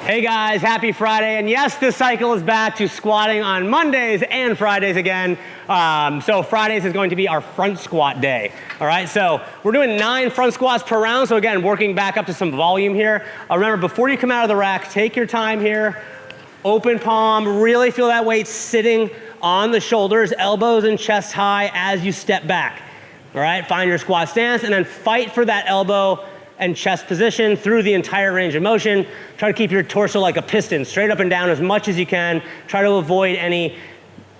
Hey guys, happy Friday. And yes, this cycle is back to squatting on Mondays and Fridays again. So Fridays is going to be our front squat day. All right, so we're doing 9 front squats per round. So again, working back up to some volume here. Remember, before you come out of the rack, take your time here. Open palm, really feel that weight sitting on the shoulders, elbows and chest high as you step back. All right, find your squat stance and then fight for that elbow and chest position through the entire range of motion. Try to keep your torso like a piston, straight up and down as much as you can. Try to avoid any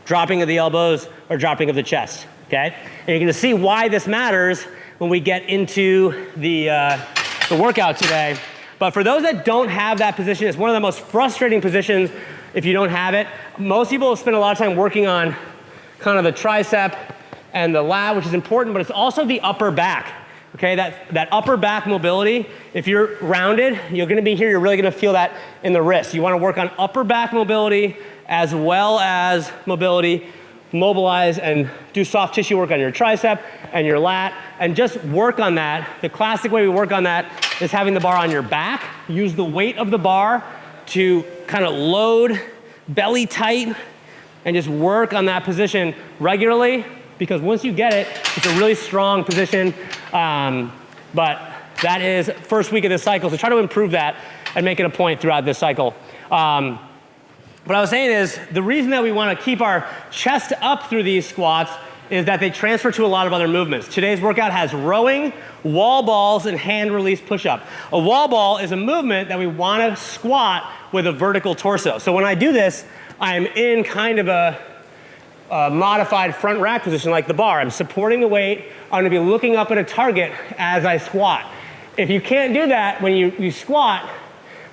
dropping of the elbows or dropping of the chest, okay? And you're gonna see why this matters when we get into the workout today. But for those that don't have that position, it's one of the most frustrating positions if you don't have it. Most people spend a lot of time working on kind of the tricep and the lat, which is important, but it's also the upper back. Okay, that upper back mobility, if you're rounded, you're gonna be here, you're really gonna feel that in the wrist. You wanna work on upper back mobility as well as mobility, mobilize and do soft tissue work on your tricep and your lat, and just work on that. The classic way we work on that is having the bar on your back. Use the weight of the bar to kind of load belly tight and just work on that position regularly, because once you get it, it's a really strong position. But that is first week of this cycle, so try to improve that and make it a point throughout this cycle. What I was saying is, the reason that we want to keep our chest up through these squats is that they transfer to a lot of other movements. Today's workout has rowing, wall balls, and hand release push-up. A wall ball is a movement that we want to squat with a vertical torso. So when I do this, I'm in kind of a modified front rack position like the bar. I'm supporting the weight. I'm gonna be looking up at a target as I squat. If you can't do that when you squat,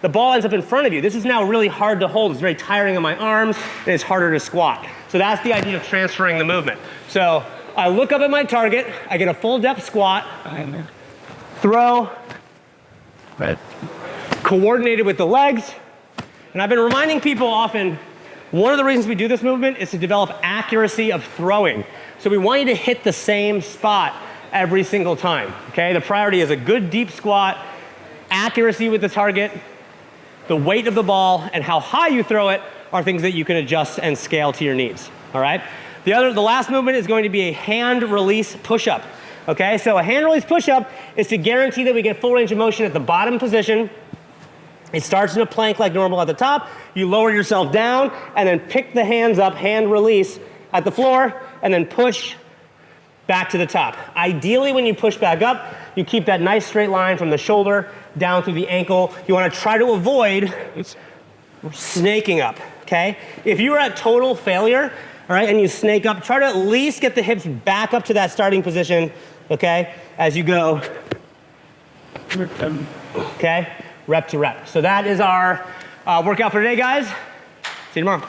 the ball ends up in front of you. This is now really hard to hold. It's very tiring on my arms, and it's harder to squat. So that's the idea of transferring the movement. So I look up at my target, I get a full depth squat, throw, coordinated with the legs. And I've been reminding people often, one of the reasons we do this movement is to develop accuracy of throwing. So we want you to hit the same spot every single time, okay? The priority is a good deep squat, accuracy with the target, the weight of the ball, and how high you throw it are things that you can adjust and scale to your needs, all right? The last movement is going to be a hand release push-up, okay? So a hand release push-up is to guarantee that we get full range of motion at the bottom position. It starts in a plank like normal at the top. You lower yourself down and then pick the hands up, hand release at the floor, and then push back to the top. Ideally, when you push back up, you keep that nice straight line from the shoulder down through the ankle. You wanna try to avoid snaking up, okay? If you are at total failure, all right, and you snake up, try to at least get the hips back up to that starting position, okay, as you go, okay? Rep to rep. So that is our workout for today, guys. See you tomorrow.